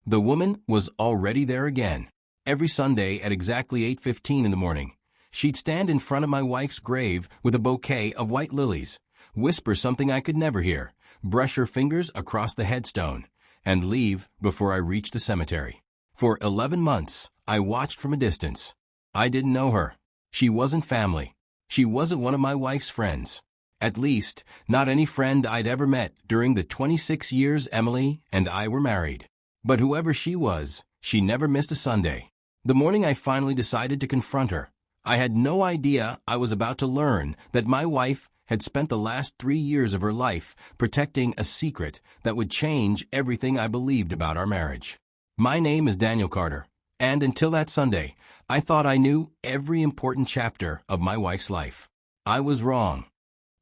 The woman was already there again. Every Sunday at exactly 8:15 in the morning, she'd stand in front of my wife's grave with a bouquet of white lilies, whisper something I could never hear, brush her fingers across the headstone, and leave before I reached the cemetery. For 11 months, I watched from a distance. I didn't know her. She wasn't family. She wasn't one of my wife's friends. At least, not any friend I'd ever met during the 26 years Emily and I were married. But whoever she was, she never missed a Sunday. The morning I finally decided to confront her, I had no idea I was about to learn that my wife had spent the last 3 years of her life protecting a secret that would change everything I believed about our marriage. My name is Daniel Carter, and until that Sunday, I thought I knew every important chapter of my wife's life. I was wrong.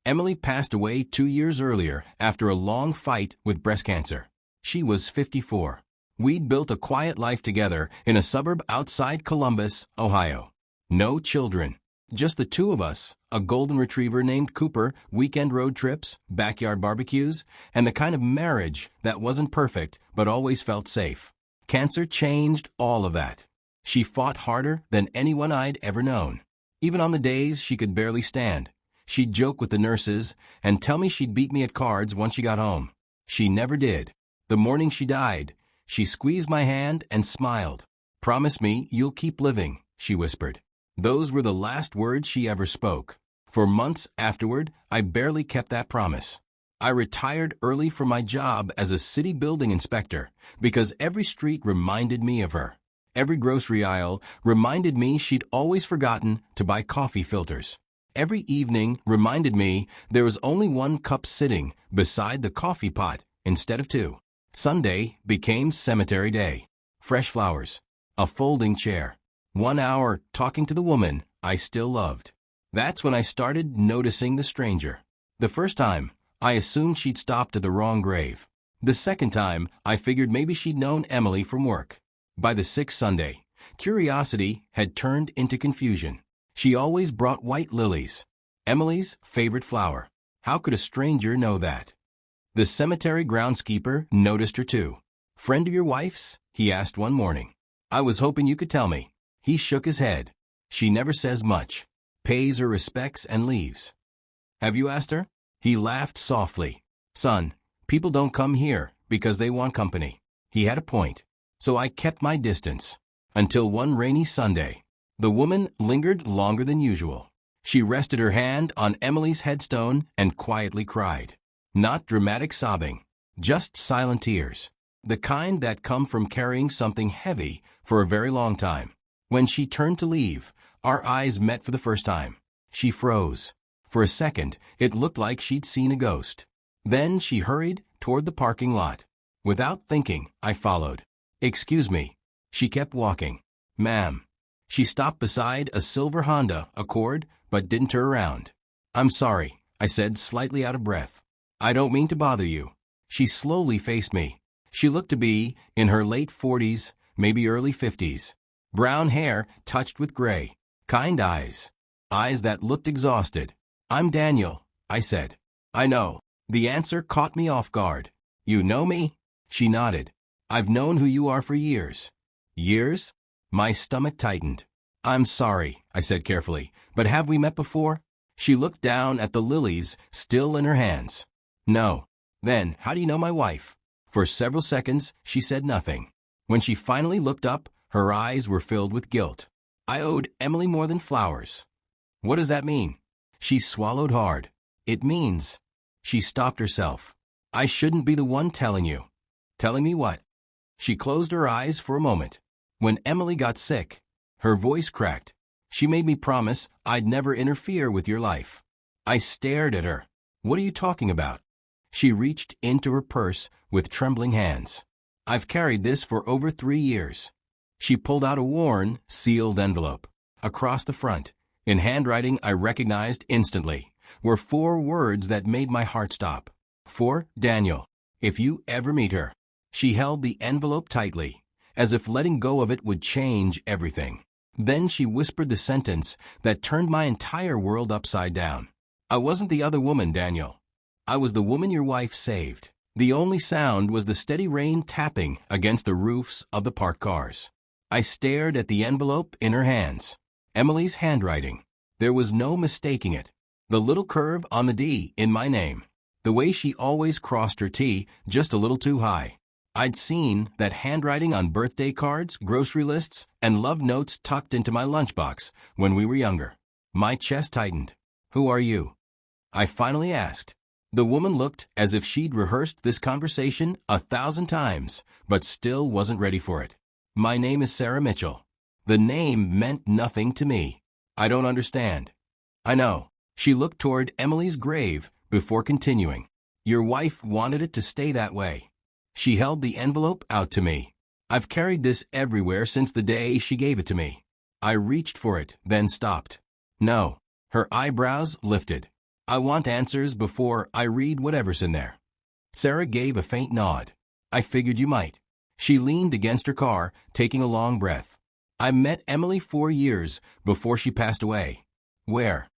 Emily passed away 2 years earlier after a long fight with breast cancer. She was 54. We'd built a quiet life together in a suburb outside Columbus, Ohio. No children. Just the two of us, a golden retriever named Cooper, weekend road trips, backyard barbecues, and the kind of marriage that wasn't perfect but always felt safe. Cancer changed all of that. She fought harder than anyone I'd ever known. Even on the days she could barely stand, she'd joke with the nurses and tell me she'd beat me at cards once she got home. She never did. The morning she died, she squeezed my hand and smiled. "Promise me you'll keep living," she whispered. Those were the last words she ever spoke. For months afterward, I barely kept that promise. I retired early from my job as a city building inspector because every street reminded me of her. Every grocery aisle reminded me she'd always forgotten to buy coffee filters. Every evening reminded me there was only one cup sitting beside the coffee pot instead of two. Sunday became cemetery day. Fresh flowers, a folding chair, 1 hour talking to the woman I still loved. That's when I started noticing the stranger. The first time, I assumed she'd stopped at the wrong grave. The second time, I figured maybe she'd known Emily from work. By the 6th Sunday, curiosity had turned into confusion. She always brought white lilies, Emily's favorite flower. How could a stranger know that? The cemetery groundskeeper noticed her too. "Friend of your wife's?" he asked one morning. "I was hoping you could tell me." He shook his head. "She never says much. Pays her respects and leaves." "Have you asked her?" He laughed softly. "Son, people don't come here because they want company." He had a point. So I kept my distance. Until one rainy Sunday. The woman lingered longer than usual. She rested her hand on Emily's headstone and quietly cried. Not dramatic sobbing, just silent tears. The kind that come from carrying something heavy for a very long time. When she turned to leave, our eyes met for the first time. She froze. For a second, it looked like she'd seen a ghost. Then she hurried toward the parking lot. Without thinking, I followed. "Excuse me." She kept walking. "Ma'am." She stopped beside a silver Honda Accord, but didn't turn around. "I'm sorry," I said, slightly out of breath. "I don't mean to bother you." She slowly faced me. She looked to be in her late 40s, maybe early 50s. Brown hair touched with gray. Kind eyes. Eyes that looked exhausted. "I'm Daniel," I said. "I know." The answer caught me off guard. "You know me?" She nodded. "I've known who you are for years." "Years?" My stomach tightened. "I'm sorry," I said carefully, "but have we met before?" She looked down at the lilies still in her hands. "No." "Then, how do you know my wife?" For several seconds, she said nothing. When she finally looked up, her eyes were filled with guilt. "I owed Emily more than flowers." "What does that mean?" She swallowed hard. "It means..." She stopped herself. "I shouldn't be the one telling you." "Telling me what?" She closed her eyes for a moment. "When Emily got sick," her voice cracked, "she made me promise I'd never interfere with your life." I stared at her. "What are you talking about?" She reached into her purse with trembling hands. "I've carried this for over 3 years." She pulled out a worn, sealed envelope. Across the front, in handwriting I recognized instantly, were 4 words that made my heart stop. "For Daniel. If you ever meet her." She held the envelope tightly, as if letting go of it would change everything. Then she whispered the sentence that turned my entire world upside down. "I wasn't the other woman, Daniel. I was the woman your wife saved." The only sound was the steady rain tapping against the roofs of the parked cars. I stared at the envelope in her hands. Emily's handwriting. There was no mistaking it. The little curve on the D in my name. The way she always crossed her T just a little too high. I'd seen that handwriting on birthday cards, grocery lists, and love notes tucked into my lunchbox when we were younger. My chest tightened. "Who are you?" I finally asked. The woman looked as if she'd rehearsed this conversation 1,000 times, but still wasn't ready for it. "My name is Sarah Mitchell." The name meant nothing to me. "I don't understand." "I know." She looked toward Emily's grave before continuing. "Your wife wanted it to stay that way." She held the envelope out to me. "I've carried this everywhere since the day she gave it to me." I reached for it, then stopped. "No." Her eyebrows lifted. "I want answers before I read whatever's in there." Sarah gave a faint nod. "I figured you might." She leaned against her car, taking a long breath. "I met Emily 4 years before she passed away." "Where?"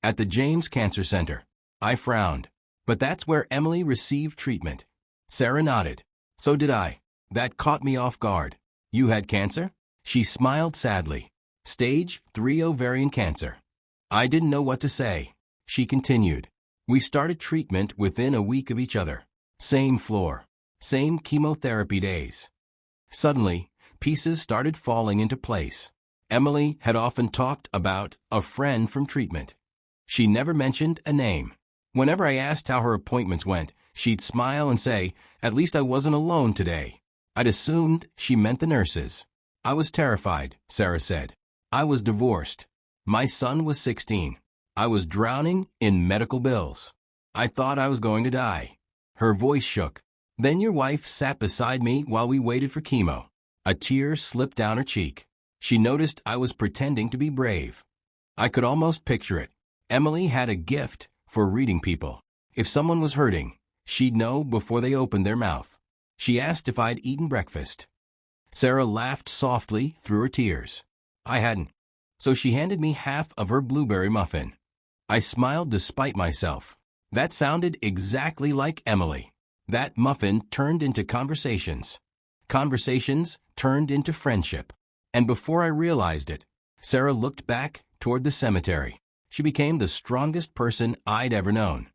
"At the James Cancer Center." I frowned. "But that's where Emily received treatment." Sarah nodded. "So did I." That caught me off guard. "You had cancer?" She smiled sadly. "Stage 3 ovarian cancer." I didn't know what to say. She continued. "We started treatment within a week of each other. Same floor. Same chemotherapy days." Suddenly, pieces started falling into place. Emily had often talked about a friend from treatment. She never mentioned a name. Whenever I asked how her appointments went, she'd smile and say, "At least I wasn't alone today." I'd assumed she meant the nurses. "I was terrified," Sarah said. "I was divorced. My son was 16. I was drowning in medical bills. I thought I was going to die." Her voice shook. "Then your wife sat beside me while we waited for chemo." A tear slipped down her cheek. She noticed I was pretending to be brave. I could almost picture it. Emily had a gift for reading people. If someone was hurting, she'd know before they opened their mouth. She asked if I'd eaten breakfast. Sarah laughed softly through her tears. I hadn't. So she handed me half of her blueberry muffin. I smiled despite myself. That sounded exactly like Emily. That muffin turned into conversations. Conversations turned into friendship. And before I realized it, Sarah looked back toward the cemetery. She became the strongest person I'd ever known.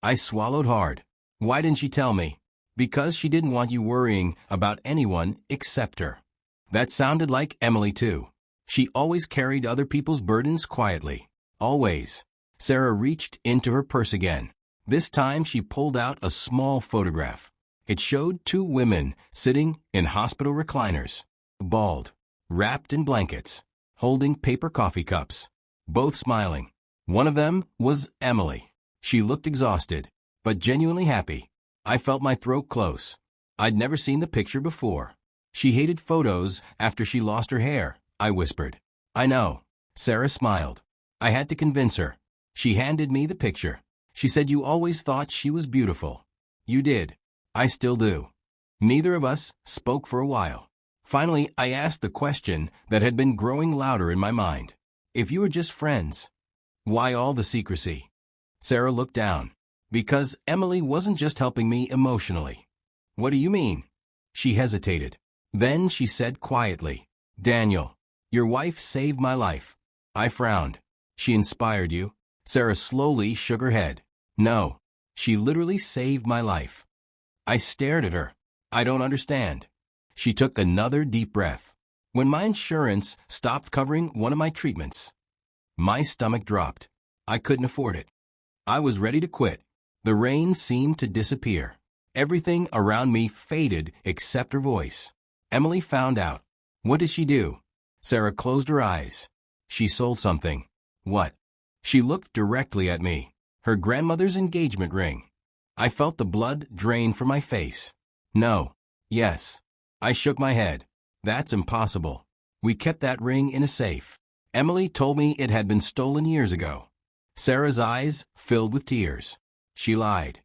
I swallowed hard. "Why didn't she tell me?" "Because she didn't want you worrying about anyone except her." That sounded like Emily too. She always carried other people's burdens quietly. Always. Sarah reached into her purse again. This time she pulled out a small photograph. It showed 2 women sitting in hospital recliners. Bald. Wrapped in blankets. Holding paper coffee cups. Both smiling. One of them was Emily. She looked exhausted, but genuinely happy. I felt my throat close. I'd never seen the picture before. "She hated photos after she lost her hair," I whispered. "I know." Sarah smiled. I had to convince her. She handed me the picture. She said, "You always thought she was beautiful." "You did." "I still do." Neither of us spoke for a while. Finally, I asked the question that had been growing louder in my mind. "If you were just friends, why all the secrecy?" Sarah looked down. "Because Emily wasn't just helping me emotionally." "What do you mean?" She hesitated. Then she said quietly, "Daniel, your wife saved my life." I frowned. "She inspired you?" Sarah slowly shook her head. "No. She literally saved my life." I stared at her. "I don't understand." She took another deep breath. "When my insurance stopped covering one of my treatments, my stomach dropped. I couldn't afford it. I was ready to quit. The rain seemed to disappear. Everything around me faded except her voice. Emily found out. What did she do? Sarah closed her eyes. She sold something. What? She looked directly at me. Her grandmother's engagement ring. I felt the blood drain from my face. No. Yes. I shook my head. That's impossible. We kept that ring in a safe. Emily told me it had been stolen years ago. Sarah's eyes filled with tears. She lied.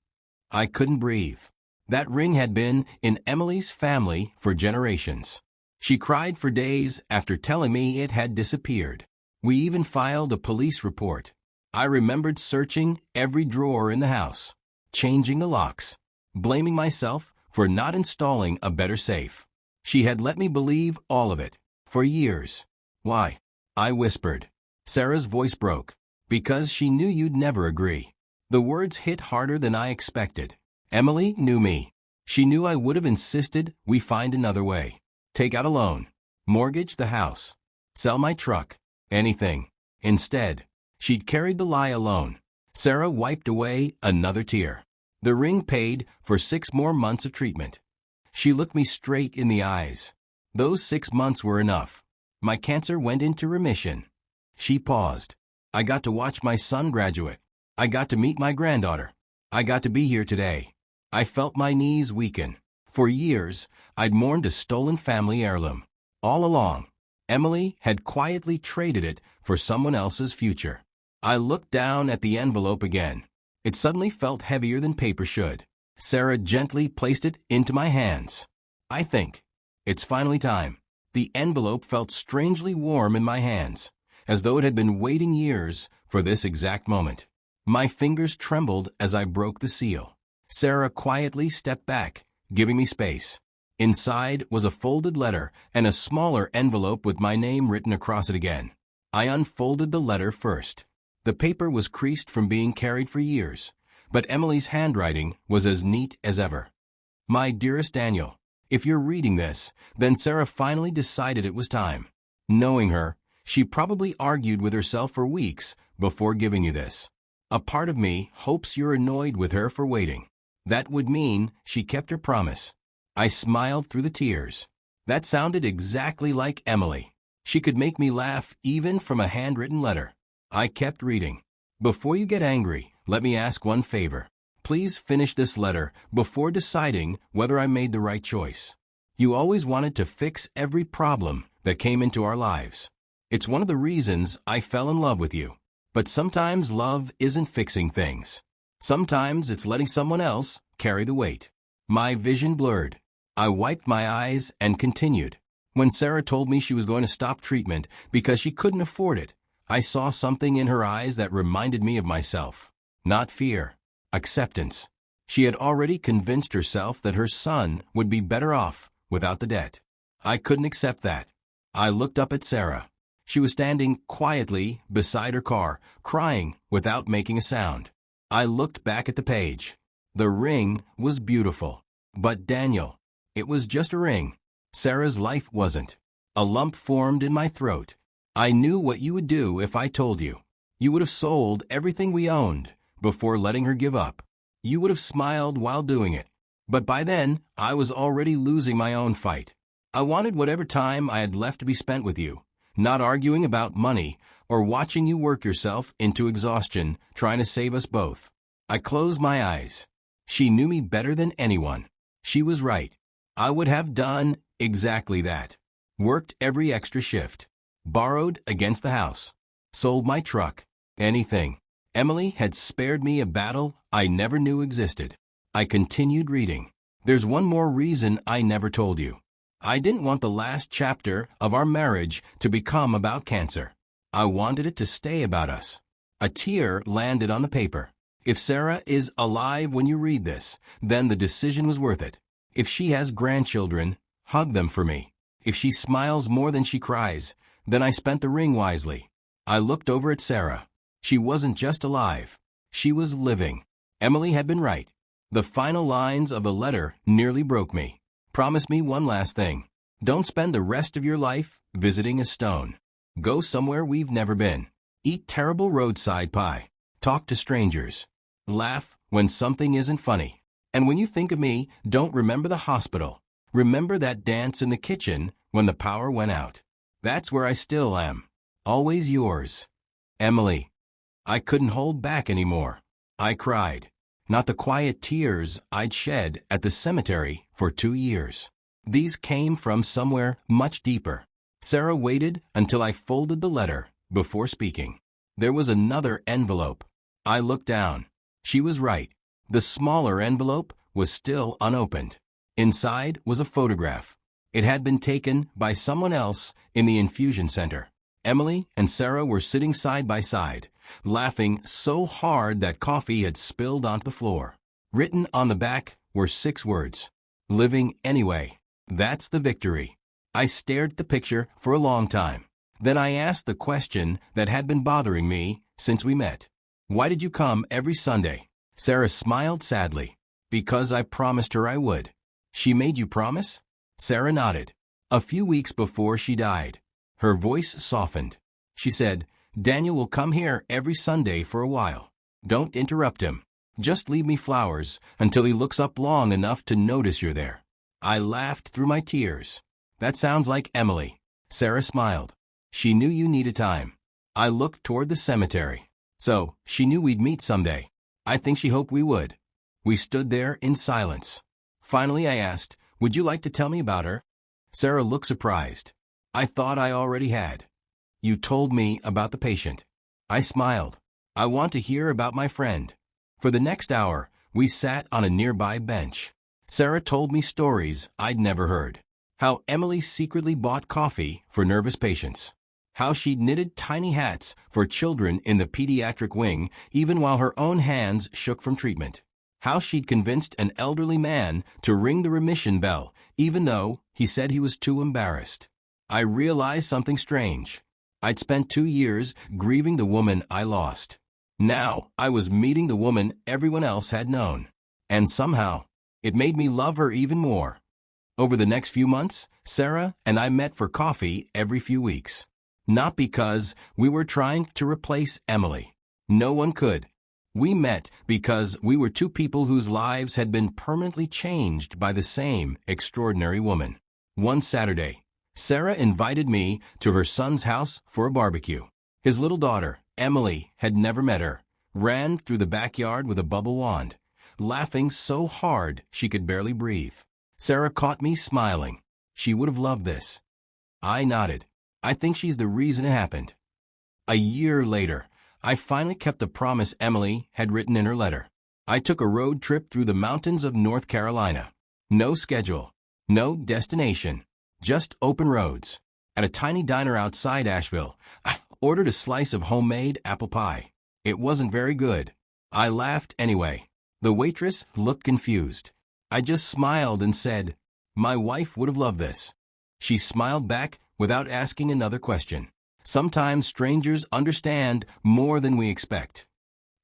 I couldn't breathe. That ring had been in Emily's family for generations. She cried for days after telling me it had disappeared. We even filed a police report. I remembered searching every drawer in the house, changing the locks. blaming myself for not installing a better safe. She had let me believe all of it, for years. Why? I whispered. Sarah's voice broke. Because she knew you'd never agree. The words hit harder than I expected. Emily knew me. She knew I would have insisted we find another way. Take out a loan. Mortgage the house. Sell my truck. Anything. Instead, she'd carried the lie alone. Sarah wiped away another tear. The ring paid for 6 more months of treatment. She looked me straight in the eyes. Those 6 months were enough. My cancer went into remission. She paused. I got to watch my son graduate. I got to meet my granddaughter. I got to be here today. I felt my knees weaken. For years, I'd mourned a stolen family heirloom. All along, Emily had quietly traded it for someone else's future. I looked down at the envelope again. It suddenly felt heavier than paper should. Sarah gently placed it into my hands. I think. It's finally time. The envelope felt strangely warm in my hands, as though it had been waiting years for this exact moment. My fingers trembled as I broke the seal. Sarah quietly stepped back, giving me space. Inside was a folded letter and a smaller envelope with my name written across it again. I unfolded the letter first. The paper was creased from being carried for years, but Emily's handwriting was as neat as ever. My dearest Daniel, if you're reading this, then Sarah finally decided it was time. Knowing her, she probably argued with herself for weeks before giving you this. A part of me hopes you're annoyed with her for waiting. That would mean she kept her promise. I smiled through the tears. That sounded exactly like Emily. She could make me laugh even from a handwritten letter. I kept reading. Before you get angry, let me ask one favor. Please finish this letter before deciding whether I made the right choice. You always wanted to fix every problem that came into our lives. It's one of the reasons I fell in love with you. But sometimes love isn't fixing things. Sometimes it's letting someone else carry the weight. My vision blurred. I wiped my eyes and continued. When Sarah told me she was going to stop treatment because she couldn't afford it, I saw something in her eyes that reminded me of myself. Not fear. Acceptance. She had already convinced herself that her son would be better off without the debt. I couldn't accept that. I looked up at Sarah. She was standing quietly beside her car, crying without making a sound. I looked back at the page. The ring was beautiful. But Daniel, it was just a ring. Sarah's life wasn't. A lump formed in my throat. I knew what you would do if I told you. You would have sold everything we owned before letting her give up. You would have smiled while doing it. But by then, I was already losing my own fight. I wanted whatever time I had left to be spent with you, not arguing about money or watching you work yourself into exhaustion trying to save us both. I closed my eyes. She knew me better than anyone. She was right. I would have done exactly that. Worked every extra shift. Borrowed against the house. Sold my truck. Anything. Emily had spared me a battle I never knew existed. I continued reading. There's one more reason I never told you. I didn't want the last chapter of our marriage to become about cancer. I wanted it to stay about us. A tear landed on the paper. If Sarah is alive when you read this, then the decision was worth it. If she has grandchildren, hug them for me. If she smiles more than she cries, then I spent the ring wisely. I looked over at Sarah. She wasn't just alive. She was living. Emily had been right. The final lines of the letter nearly broke me. Promise me one last thing. Don't spend the rest of your life visiting a stone. Go somewhere we've never been. Eat terrible roadside pie. Talk to strangers. Laugh when something isn't funny. And when you think of me, don't remember the hospital. Remember that dance in the kitchen when the power went out. That's where I still am. Always yours. Emily. I couldn't hold back anymore. I cried. Not the quiet tears I'd shed at the cemetery for 2 years. These came from somewhere much deeper. Sarah waited until I folded the letter before speaking. There was another envelope. I looked down. She was right. The smaller envelope was still unopened. Inside was a photograph. It had been taken by someone else in the infusion center. Emily and Sarah were sitting side by side, laughing so hard that coffee had spilled onto the floor. Written on the back were 6 words. Living anyway. That's the victory. I stared at the picture for a long time. Then I asked the question that had been bothering me since we met. Why did you come every Sunday? Sarah smiled sadly. Because I promised her I would. She made you promise? Sarah nodded. A few weeks before she died. Her voice softened. She said, Daniel will come here every Sunday for a while. Don't interrupt him. Just leave me flowers until he looks up long enough to notice you're there. I laughed through my tears. That sounds like Emily. Sarah smiled. She knew you needed time. I looked toward the cemetery. So, she knew we'd meet someday. I think she hoped we would. We stood there in silence. Finally I asked, would you like to tell me about her? Sarah looked surprised. I thought I already had. You told me about the patient. I smiled. I want to hear about my friend. For the next hour, we sat on a nearby bench. Sarah told me stories I'd never heard. How Emily secretly bought coffee for nervous patients. How she'd knitted tiny hats for children in the pediatric wing even while her own hands shook from treatment. How she'd convinced an elderly man to ring the remission bell even though he said he was too embarrassed. I realized something strange. I'd spent 2 years grieving the woman I lost. Now I was meeting the woman everyone else had known. And somehow, it made me love her even more. Over the next few months, Sarah and I met for coffee every few weeks. Not because we were trying to replace Emily. No one could. We met because we were 2 people whose lives had been permanently changed by the same extraordinary woman. One Saturday, Sarah invited me to her son's house for a barbecue. His little daughter, Emily, had never met her, ran through the backyard with a bubble wand, laughing so hard she could barely breathe. Sarah caught me smiling. She would have loved this. I nodded. I think she's the reason it happened. A year later, I finally kept the promise Emily had written in her letter. I took a road trip through the mountains of North Carolina. No schedule, no destination, just open roads. At a tiny diner outside Asheville, I ordered a slice of homemade apple pie. It wasn't very good. I laughed anyway. The waitress looked confused. I just smiled and said, my wife would have loved this. She smiled back without asking another question. Sometimes strangers understand more than we expect.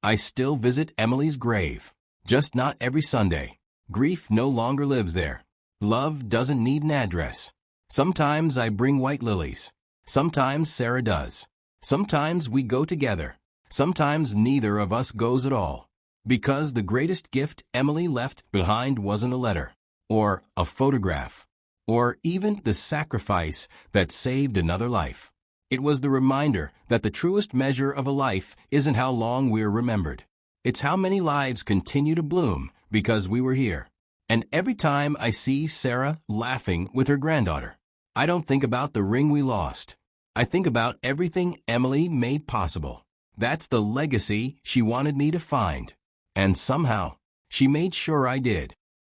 I still visit Emily's grave, just not every Sunday. Grief no longer lives there. Love doesn't need an address. Sometimes I bring white lilies. Sometimes Sarah does. Sometimes we go together. Sometimes neither of us goes at all. Because the greatest gift Emily left behind wasn't a letter, or a photograph, or even the sacrifice that saved another life. It was the reminder that the truest measure of a life isn't how long we're remembered. It's how many lives continue to bloom because we were here. And every time I see Sarah laughing with her granddaughter, I don't think about the ring we lost. I think about everything Emily made possible. That's the legacy she wanted me to find. And somehow, she made sure I did.